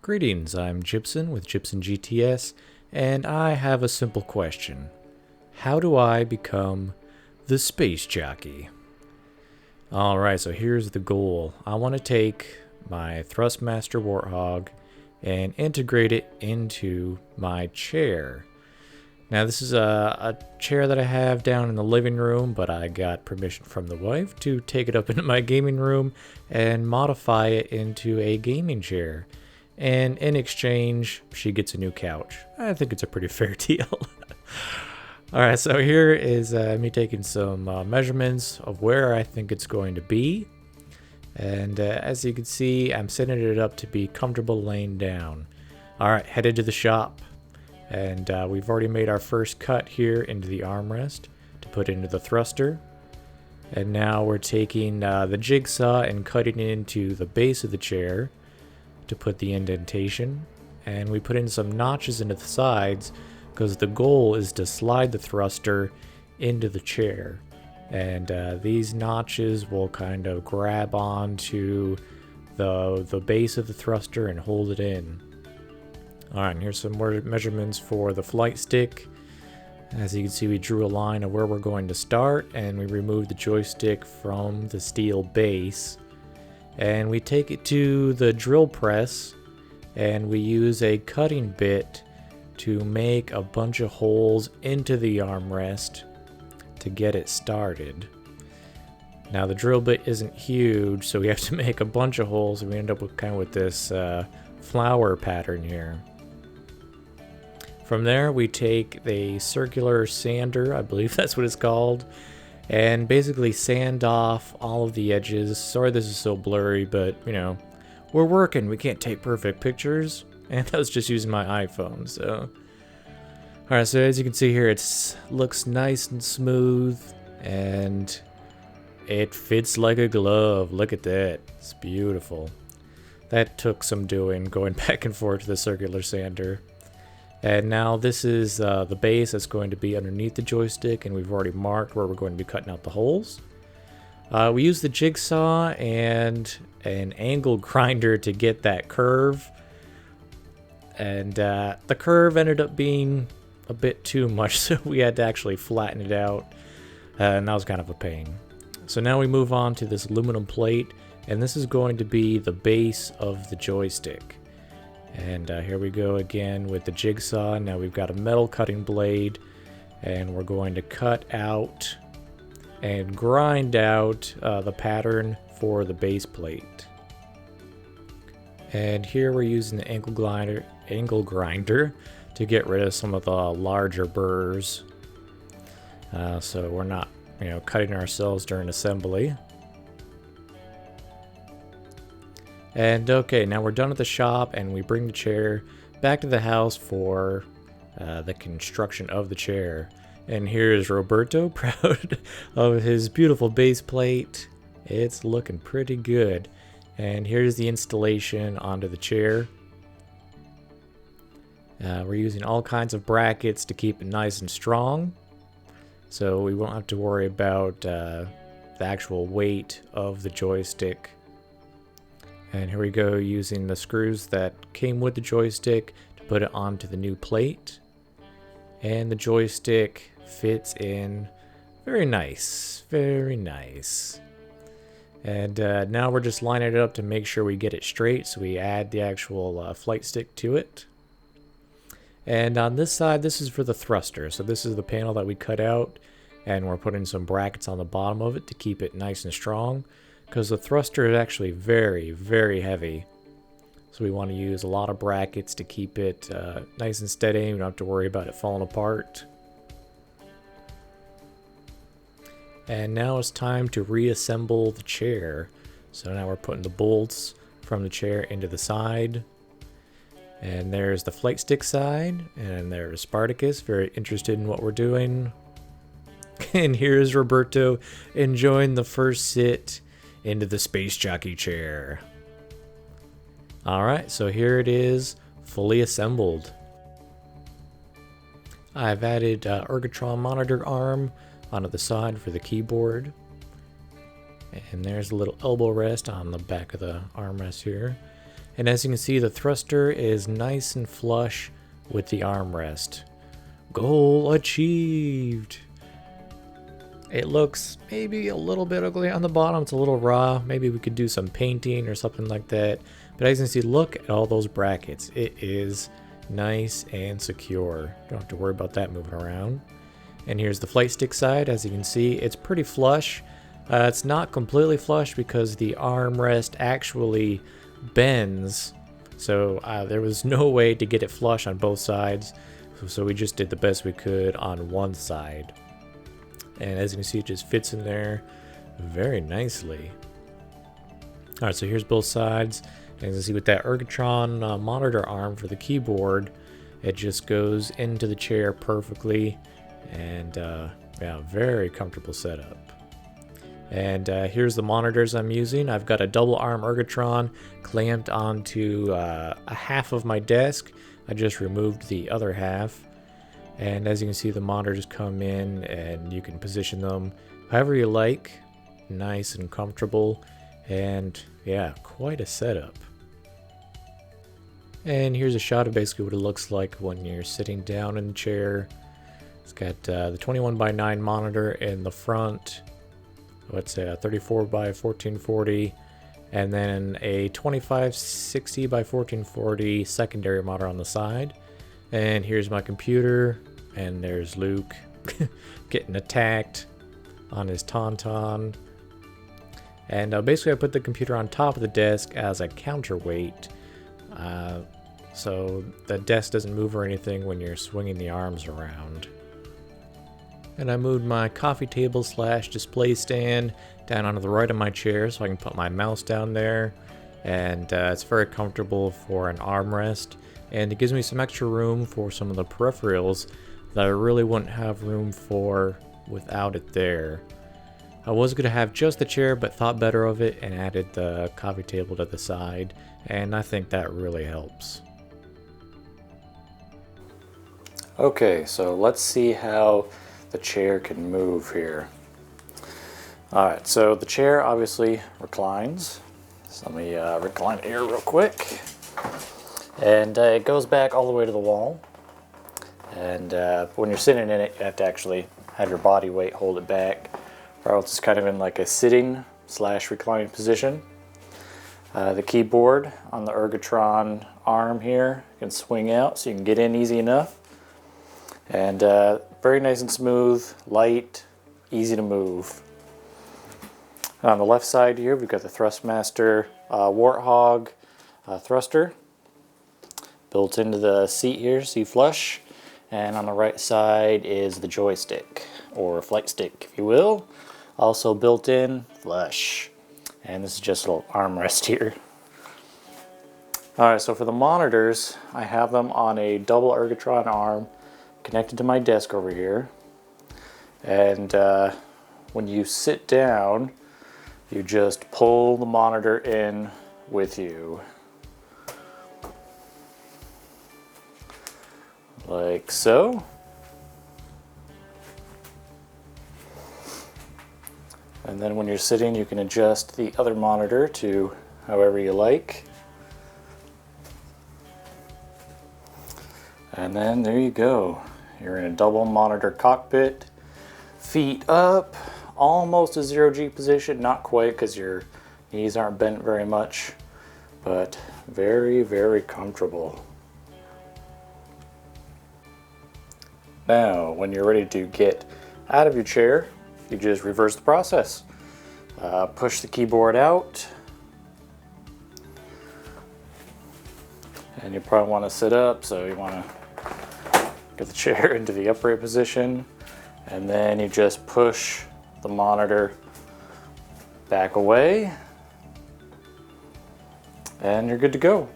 Greetings, I'm Gibson with Gibson GTS, and I have a simple question. How do I become the Space Jockey? Alright, so here's the goal. I want to take my Thrustmaster Warthog and integrate it into my chair. Now this is a chair that I have down in the living room, but I got permission from the wife to take it up into my gaming room and modify it into a gaming chair. And in exchange, she gets a new couch. I think it's a pretty fair deal. Alright, so here is me taking some measurements of where I think it's going to be. And as you can see, I'm setting it up to be comfortable laying down. Alright, headed to the shop. And we've already made our first cut here into the armrest to put into the thruster. And now we're taking the jigsaw and cutting it into the base of the chair to put the indentation, and we put in some notches into the sides because the goal is to slide the thruster into the chair, and these notches will kind of grab onto the base of the thruster and hold it in. Alright, and here's some more measurements for the flight stick. As you can see, we drew a line of where we're going to start, and we removed the joystick from the steel base. And we take it to the drill press and we use a cutting bit to make a bunch of holes into the armrest to get it started. Now the drill bit isn't huge, so we have to make a bunch of holes, and we end up with kind of with this flower pattern here. From there we take the circular sander, I believe that's what it's called, and basically sand off all of the edges. Sorry this is so blurry, but you know, we're working, we can't take perfect pictures, and I was just using my iPhone, so. Alright, so as you can see here, it looks nice and smooth, and it fits like a glove. Look at that, it's beautiful. That took some doing, going back and forth to the circular sander. And now this is the base that's going to be underneath the joystick, and we've already marked where we're going to be cutting out the holes. We use the jigsaw and an angle grinder to get that curve. And the curve ended up being a bit too much, so we had to actually flatten it out. And that was kind of a pain. So now we move on to this aluminum plate, and this is going to be the base of the joystick. And here we go again with the jigsaw. Now we've got a metal cutting blade, and we're going to cut out and grind out the pattern for the base plate. And here we're using the angle grinder to get rid of some of the larger burrs, so we're not, you know, cutting ourselves during assembly. And okay, now we're done at the shop, and we bring the chair back to the house for the construction of the chair. And here's Roberto, proud of his beautiful base plate. It's looking pretty good. And here's the installation onto the chair. We're using all kinds of brackets to keep it nice and strong, so we won't have to worry about the actual weight of the joystick. And here we go, using the screws that came with the joystick to put it onto the new plate. And the joystick fits in very nice, very nice. And now we're just lining it up to make sure we get it straight, so we add the actual flight stick to it. And on this side, this is for the thruster. So this is the panel that we cut out, and we're putting some brackets on the bottom of it to keep it nice and strong, because the thruster is actually very, very heavy. So we want to use a lot of brackets to keep it nice and steady. We don't have to worry about it falling apart. And now it's time to reassemble the chair. So now we're putting the bolts from the chair into the side. And there's the flight stick side, and there's Spartacus, very interested in what we're doing. And here's Roberto enjoying the first sit into the Space Jockey chair. Alright, so here it is, fully assembled. I've added argotron monitor arm onto the side for the keyboard. And there's a little elbow rest on the back of the armrest here. And as you can see, the thruster is nice and flush with the armrest. Goal achieved! It looks maybe a little bit ugly on the bottom. It's a little raw. Maybe we could do some painting or something like that. But as you can see, look at all those brackets. It is nice and secure. Don't have to worry about that moving around. And here's the flight stick side. As you can see, it's pretty flush. It's not completely flush because the armrest actually bends. So there was no way to get it flush on both sides. So we just did the best we could on one side. And as you can see, it just fits in there very nicely. Alright, so here's both sides. And as you see with that argotron monitor arm for the keyboard, it just goes into the chair perfectly. And yeah, very comfortable setup. And here's the monitors I'm using. I've got a double arm argotron clamped onto a half of my desk. I just removed the other half. And as you can see, the monitors come in and you can position them however you like. Nice and comfortable. And yeah, quite a setup. And here's a shot of basically what it looks like when you're sitting down in the chair. It's got the 21:9 monitor in the front. Let's say a 34 by 1440. And then a 2560 by 1440 secondary monitor on the side. And here's my computer, and there's Luke getting attacked on his tauntaun. And basically I put the computer on top of the desk as a counterweight, so the desk doesn't move or anything when you're swinging the arms around. And I moved my coffee table / display stand down onto the right of my chair so I can put my mouse down there. And it's very comfortable for an armrest. And it gives me some extra room for some of the peripherals that I really wouldn't have room for without it there. I was going to have just the chair, but thought better of it and added the coffee table to the side. And I think that really helps. Okay, so let's see how the chair can move here. Alright, so the chair obviously reclines. So let me recline it here real quick. And it goes back all the way to the wall. And when you're sitting in it, you have to actually have your body weight hold it back, or else it's kind of in like a sitting / reclining position. The keyboard on the argotron arm here can swing out so you can get in easy enough. And very nice and smooth, light, easy to move. And on the left side here, we've got the Thrustmaster Warthog thruster built into the seat here, see flush. And on the right side is the joystick, or flight stick, if you will. Also built in, flush. And this is just a little armrest here. Alright, so for the monitors, I have them on a double argotron arm connected to my desk over here. And when you sit down, you just pull the monitor in with you. Like so. And then when you're sitting, you can adjust the other monitor to however you like. And then there you go. You're in a double monitor cockpit. Feet up, almost a 0G position. Not quite because your knees aren't bent very much, but very, very comfortable. Now, when you're ready to get out of your chair, you just reverse the process. Push the keyboard out. And you probably want to sit up, so you want to get the chair into the upright position. And then you just push the monitor back away. And you're good to go.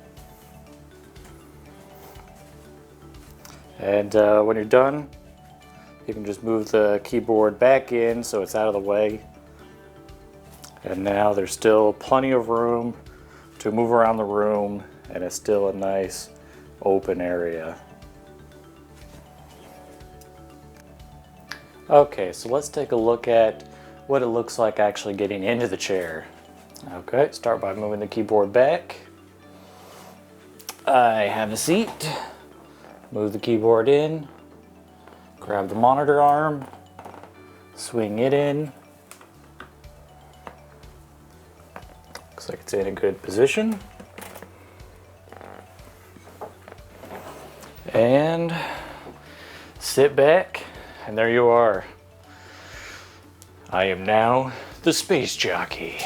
And when you're done, you can just move the keyboard back in so it's out of the way. And now there's still plenty of room to move around the room, and it's still a nice open area. Okay, so let's take a look at what it looks like actually getting into the chair. Okay, start by moving the keyboard back. I have a seat, move the keyboard in, grab the monitor arm, swing it in. Looks like it's in a good position. And sit back, and there you are. I am now the Space Jockey.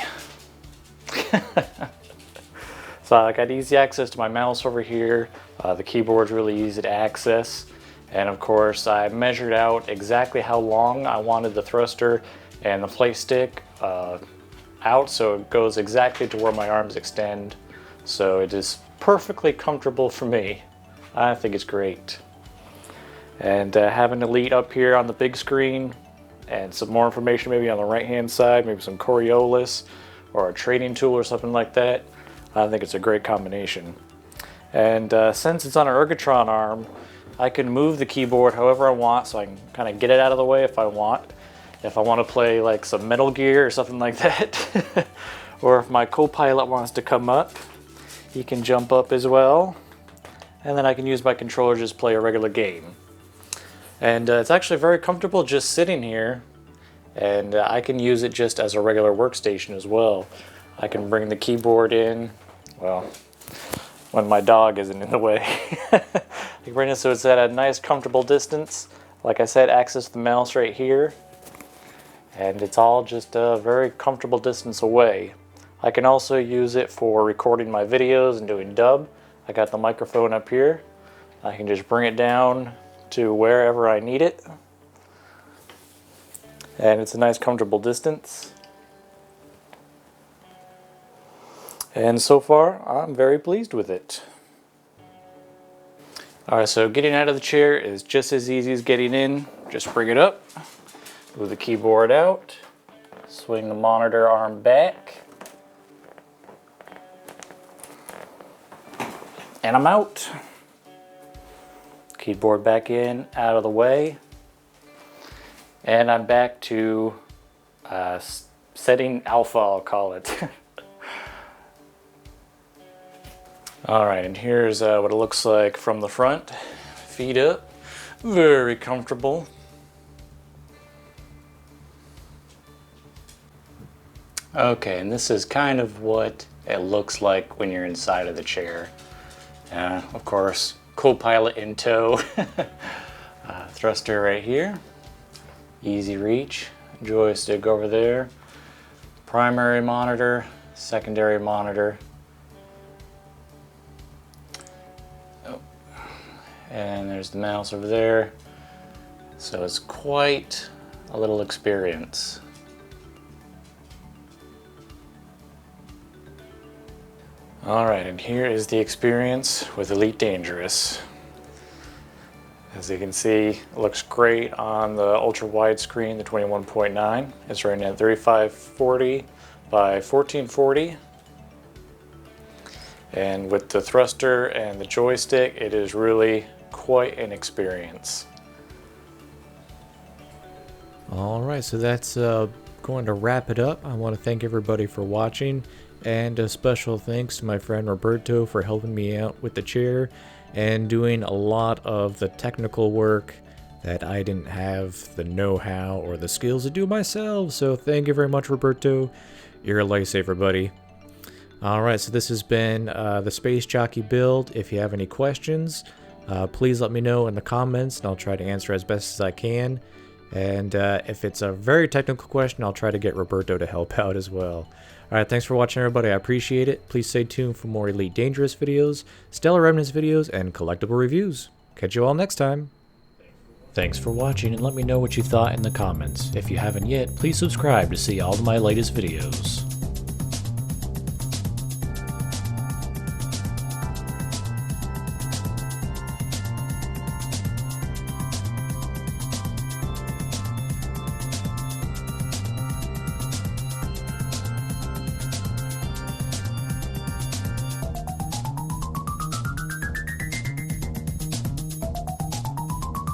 So I got easy access to my mouse over here. The keyboard's really easy to access. And of course, I measured out exactly how long I wanted the thruster and the play stick out, so it goes exactly to where my arms extend. So it is perfectly comfortable for me. I think it's great. And having Elite up here on the big screen and some more information maybe on the right hand side, maybe some Coriolis or a trading tool or something like that, I think it's a great combination. And since it's on an argotron arm, I can move the keyboard however I want, so I can kind of get it out of the way if I want. If I want to play like some Metal Gear or something like that, or if my co-pilot wants to come up, he can jump up as well. And then I can use my controller to just play a regular game. And it's actually very comfortable just sitting here, and I can use it just as a regular workstation as well. I can bring the keyboard in, well, when my dog isn't in the way. I can bring it so it's at a nice comfortable distance. Like I said, access the mouse right here, and it's all just a very comfortable distance away. I can also use it for recording my videos and doing dub. I got the microphone up here. I can just bring it down to wherever I need it. And it's a nice comfortable distance. And so far, I'm very pleased with it. Alright, so getting out of the chair is just as easy as getting in. Just bring it up, move the keyboard out, swing the monitor arm back, and I'm out. Keyboard back in, out of the way, and I'm back to setting alpha, I'll call it. Alright, and here's what it looks like from the front. Feet up, very comfortable. Okay, and this is kind of what it looks like when you're inside of the chair. Of course, co-pilot in tow. Thruster right here. Easy reach. Joystick over there. Primary monitor, secondary monitor. Oh. And there's the mouse over there. So it's quite a little experience. Alright, and here is the experience with Elite Dangerous. As you can see, it looks great on the ultra wide screen, the 21.9. It's running at 3540 by 1440. And with the thruster and the joystick, it is really quite an experience. Alright, so that's going to wrap it up. I want to thank everybody for watching. And a special thanks to my friend Roberto for helping me out with the chair and doing a lot of the technical work that I didn't have the know-how or the skills to do myself. So thank you very much, Roberto. You're a lifesaver, buddy. Alright, so this has been the Space Jockey build. If you have any questions, please let me know in the comments and I'll try to answer as best as I can. And if it's a very technical question, I'll try to get Roberto to help out as well. Alright, thanks for watching, everybody. I appreciate it. Please stay tuned for more Elite Dangerous videos, Stellar Remnants videos, and collectible reviews. Catch you all next time. Thanks for watching, and let me know what you thought in the comments. If you haven't yet, please subscribe to see all of my latest videos.